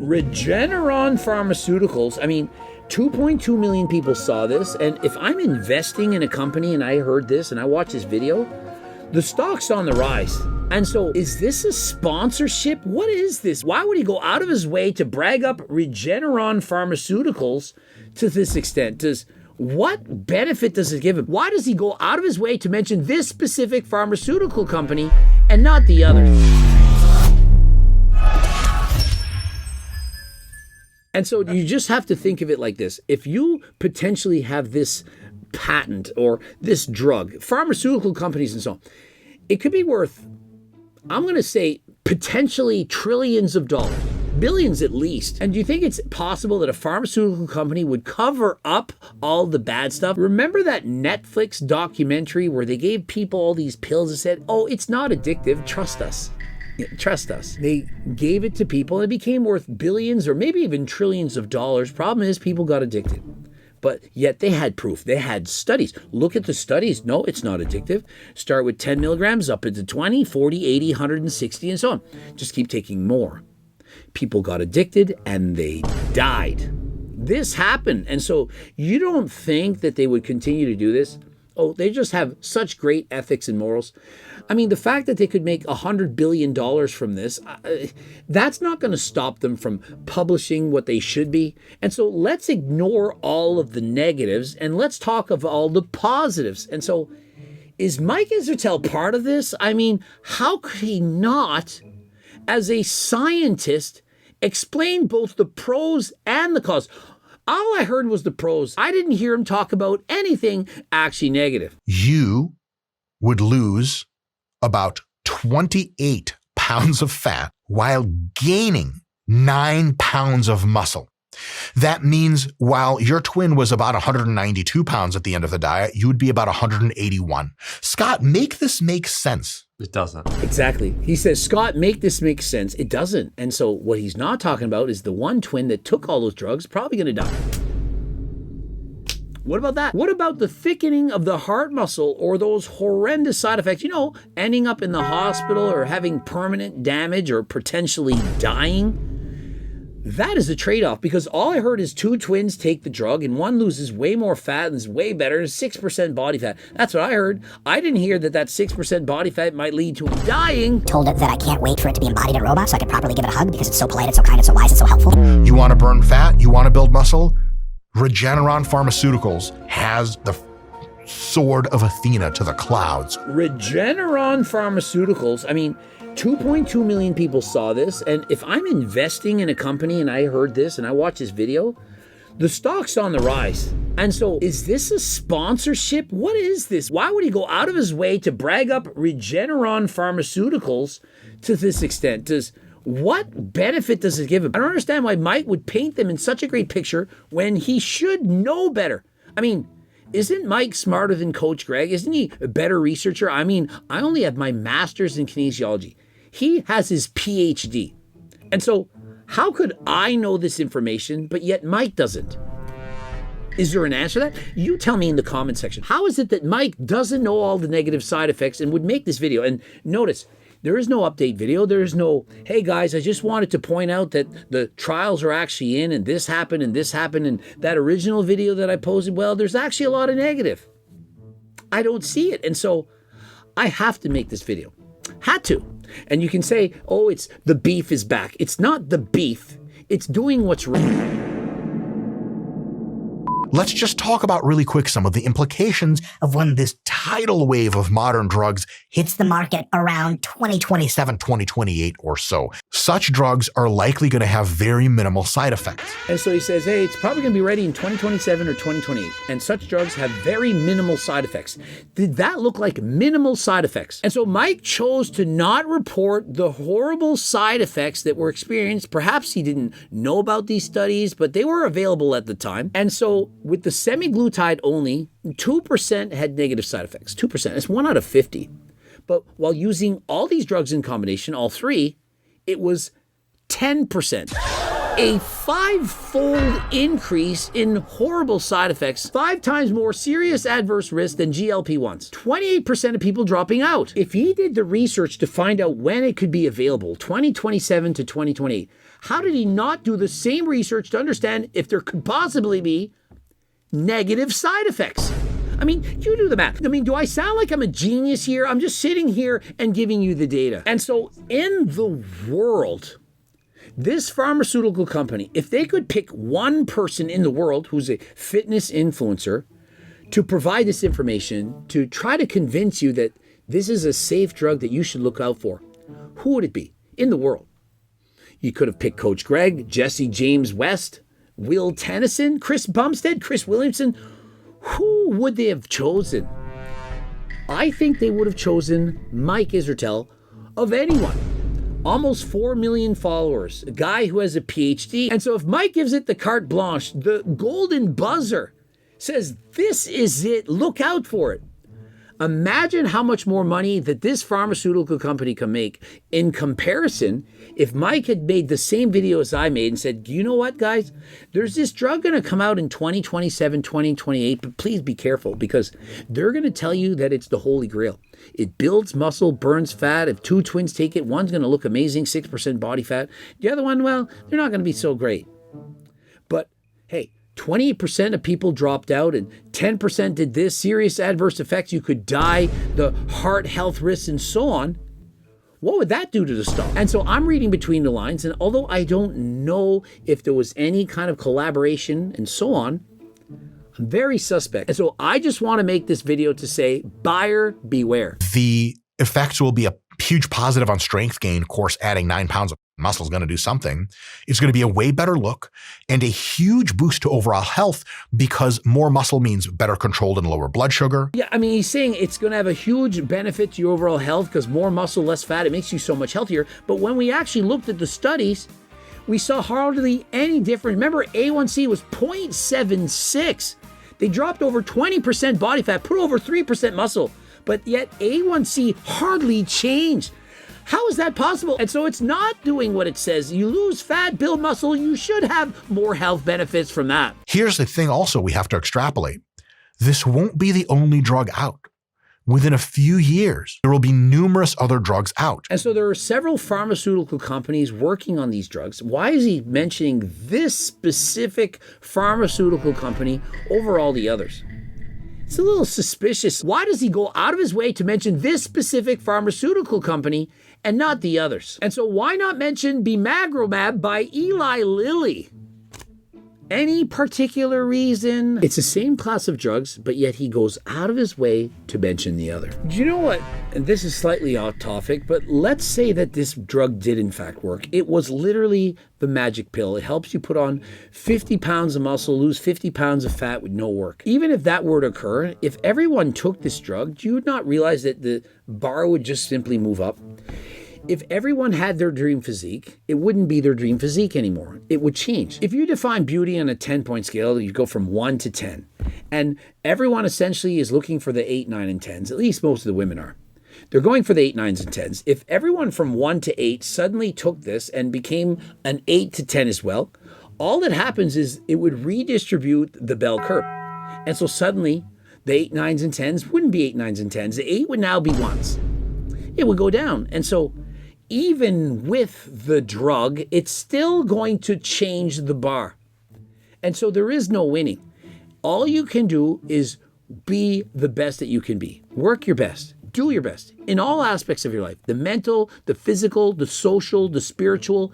Regeneron Pharmaceuticals, 2.2 million people saw this. And if I'm investing in a company and I heard this and I watch this video, the stock's on the rise. And so is this a sponsorship? What is this? Why would he go out of his way to brag up Regeneron Pharmaceuticals to this extent? What benefit does it give him? Why does he go out of his way to mention this specific pharmaceutical company and not the other? And so you just have to think of it like this. If you potentially have this patent or this drug, pharmaceutical companies and so on, it could be worth, I'm going to say, potentially trillions of dollars, billions at least. And do you think it's possible that a pharmaceutical company would cover up all the bad stuff? Remember that Netflix documentary where they gave people all these pills and said, oh, it's not addictive, trust us. Trust us. They gave it to people and it became worth billions or maybe even trillions of dollars. Problem is, people got addicted. But yet they had proof. They had studies. Look at the studies. No, it's not addictive. Start with 10 milligrams up into 20, 40, 80, 160, and so on. Just keep taking more. People got addicted and they died. This happened. And so you don't think that they would continue to do this? Oh, they just have such great ethics and morals. The fact that they could make $100 billion from this, that's not going to stop them from publishing what they should be. And so let's ignore all of the negatives and let's talk of all the positives. And so is Mike Israetel part of this? How could he not, as a scientist, explain both the pros and the cons? All I heard was the pros. I didn't hear him talk about anything actually negative. You would lose about 28 pounds of fat while gaining 9 pounds of muscle. That means while your twin was about 192 pounds at the end of the diet, you would be about 181. Scott, make this make sense. It doesn't. Exactly. He says, Scott, make this make sense. It doesn't. And so what he's not talking about is the one twin that took all those drugs, probably going to die. What about that? What about the thickening of the heart muscle or those horrendous side effects? Ending up in the hospital or having permanent damage or potentially dying? That is a trade-off because all I heard is 2 twins take the drug and one loses way more fat and is way better, 6% body fat. That's what I heard. I didn't hear that 6% body fat might lead to him dying. Told it that I can't wait for it to be embodied in a robot so I can properly give it a hug because it's so polite, it's so kind, it's so wise, it's so helpful. You want to burn fat? You want to build muscle? Regeneron Pharmaceuticals has the sword of Athena to the clouds. Regeneron Pharmaceuticals, 2.2 million people saw this. And if I'm investing in a company and I heard this and I watch this video, the stock's on the rise. And so is this a sponsorship? What is this? Why would he go out of his way to brag up Regeneron Pharmaceuticals to this extent? What benefit does it give him? I don't understand why Mike would paint them in such a great picture when he should know better. Isn't Mike smarter than Coach Greg? Isn't he a better researcher? I only have my master's in kinesiology. He has his PhD. And so how could I know this information, but yet Mike doesn't? Is there an answer to that? You tell me in the comment section. How is it that Mike doesn't know all the negative side effects and would make this video? And notice, there is no update video. There is no, hey guys, I just wanted to point out that the trials are actually in and this happened and this happened. And that original video that I posted, well, there's actually a lot of negative. I don't see it. And so I have to make this video. Had to. And you can say, oh, it's the beef is back. It's not the beef. It's doing what's right. Let's just talk about really quick some of the implications of when this tidal wave of modern drugs hits the market around 2027, 2028 or so. Such drugs are likely going to have very minimal side effects. And so he says, hey, it's probably going to be ready in 2027 or 2028. And such drugs have very minimal side effects. Did that look like minimal side effects? And so Mike chose to not report the horrible side effects that were experienced. Perhaps he didn't know about these studies, but they were available at the time. And so with the semaglutide only, 2% had negative side effects. 2%. It's 1 out of 50. But while using all these drugs in combination, all 3, it was 10%. A 5-fold increase in horrible side effects, 5 times more serious adverse risk than GLP-1s. 28% of people dropping out. If he did the research to find out when it could be available, 2027 to 2028, How did he not do the same research to understand if there could possibly be negative side effects? I mean, you do the math. I mean, do I sound like I'm a genius here? I'm just sitting here and giving you the data. And so in the world, this pharmaceutical company, if they could pick one person in the world who's a fitness influencer to provide this information, to try to convince you that this is a safe drug that you should look out for, who would it be in the world? You could have picked Coach Greg, Jesse James West, Will Tennyson, Chris Bumstead, Chris Williamson. Who would they have chosen? I think they would have chosen Mike Israetel of anyone. Almost 4 million followers, a guy who has a PhD. And so if Mike gives it the carte blanche, the golden buzzer, says, this is it, look out for it. Imagine how much more money that this pharmaceutical company can make in comparison if Mike had made the same video as I made and said, you know what, guys? There's this drug going to come out in 2027, 2028, but please be careful because they're going to tell you that it's the holy grail. It builds muscle, burns fat. If two twins take it, one's going to look amazing, 6% body fat. The other one, well, they're not going to be so great. But hey, 28% of people dropped out and 10% did this, serious adverse effects, you could die, the heart health risks and so on. What would that do to the stock? And so I'm reading between the lines, and although I don't know if there was any kind of collaboration and so on, I'm very suspect. And so I just want to make this video to say, buyer beware. The effects will be a huge positive on strength gain. Of course, adding 9 pounds of muscle is going to do something. It's going to be a way better look and a huge boost to overall health because more muscle means better controlled and lower blood sugar. Yeah, I mean, he's saying it's going to have a huge benefit to your overall health because more muscle, less fat, it makes you so much healthier. But when we actually looked at the studies, we saw hardly any difference. Remember, A1C was 0.76. They dropped over 20% body fat, put over 3% muscle, but yet A1C hardly changed. How is that possible? And so it's not doing what it says. You lose fat, build muscle, you should have more health benefits from that. Here's the thing also we have to extrapolate. This won't be the only drug out. Within a few years, there will be numerous other drugs out. And so there are several pharmaceutical companies working on these drugs. Why is he mentioning this specific pharmaceutical company over all the others? It's a little suspicious. Why does he go out of his way to mention this specific pharmaceutical company and not the others? And so why not mention Bimagrumab by Eli Lilly? Any particular reason? It's the same class of drugs, but yet he goes out of his way to mention the other. Do you know what? And this is slightly off topic, but let's say that this drug did in fact work. It was literally the magic pill. It helps you put on 50 pounds of muscle, lose 50 pounds of fat with no work. Even if that were to occur, if everyone took this drug, do you not realize that the bar would just simply move up? If everyone had their dream physique, it wouldn't be their dream physique anymore. It would change. If you define beauty on a 10-point scale, you go from 1 to 10. And everyone essentially is looking for the 8, 9, and 10s. At least most of the women are. They're going for the 8, 9s, and 10s. If everyone from 1 to 8 suddenly took this and became an 8 to 10 as well, all that happens is it would redistribute the bell curve. And so suddenly the 8, 9s, and 10s wouldn't be 8, 9s, and 10s. The 8 would now be 1s. It would go down. And so even with the drug, it's still going to change the bar. And so there is no winning. All you can do is be the best that you can be. Work your best. Do your best in all aspects of your life. The mental, the physical, the social, the spiritual,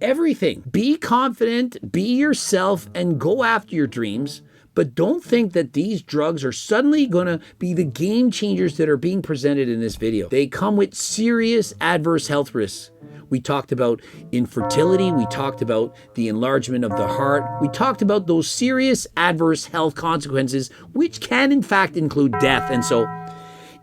everything. Be confident, be yourself, and go after your dreams. But don't think that these drugs are suddenly going to be the game changers that are being presented in this video. They come with serious adverse health risks. We talked about infertility. We talked about the enlargement of the heart. We talked about those serious adverse health consequences, which can in fact include death. And so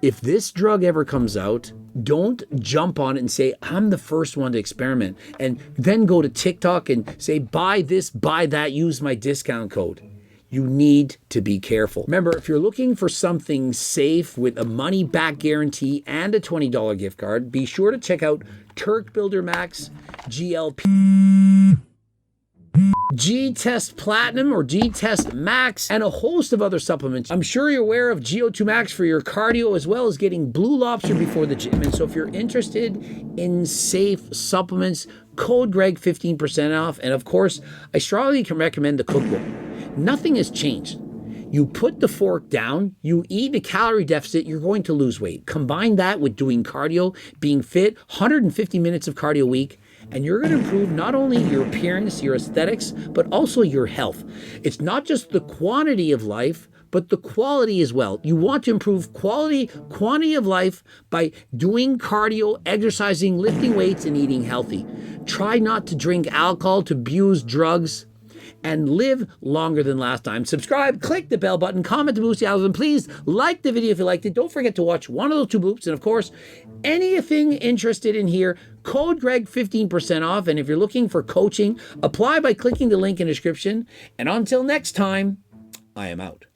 if this drug ever comes out, don't jump on it and say, I'm the first one to experiment. And then go to TikTok and say, buy this, buy that, use my discount code. You need to be careful. Remember, if you're looking for something safe with a money-back guarantee and a $20 gift card, be sure to check out Turk Builder Max GLP, G-Test Platinum or G-Test Max, and a host of other supplements. I'm sure you're aware of GO2 Max for your cardio as well as getting Blue Lobster before the gym. And so if you're interested in safe supplements, Code Greg 15% off. And of course, I strongly can recommend the cookbook. Nothing has changed. You put the fork down, you eat a calorie deficit, you're going to lose weight. Combine that with doing cardio, being fit, 150 minutes of cardio a week, and you're going to improve not only your appearance, your aesthetics, but also your health. It's not just the quantity of life, but the quality as well. You want to improve quantity of life by doing cardio, exercising, lifting weights, and eating healthy. Try not to drink alcohol, to abuse drugs, and live longer than last time. Subscribe, click the bell button, comment to boost the algorithm. Please like the video if you liked it. Don't forget to watch one of those two bloops. And of course, anything interested in here, code Greg 15% off. And if you're looking for coaching, apply by clicking the link in the description. And until next time, I am out.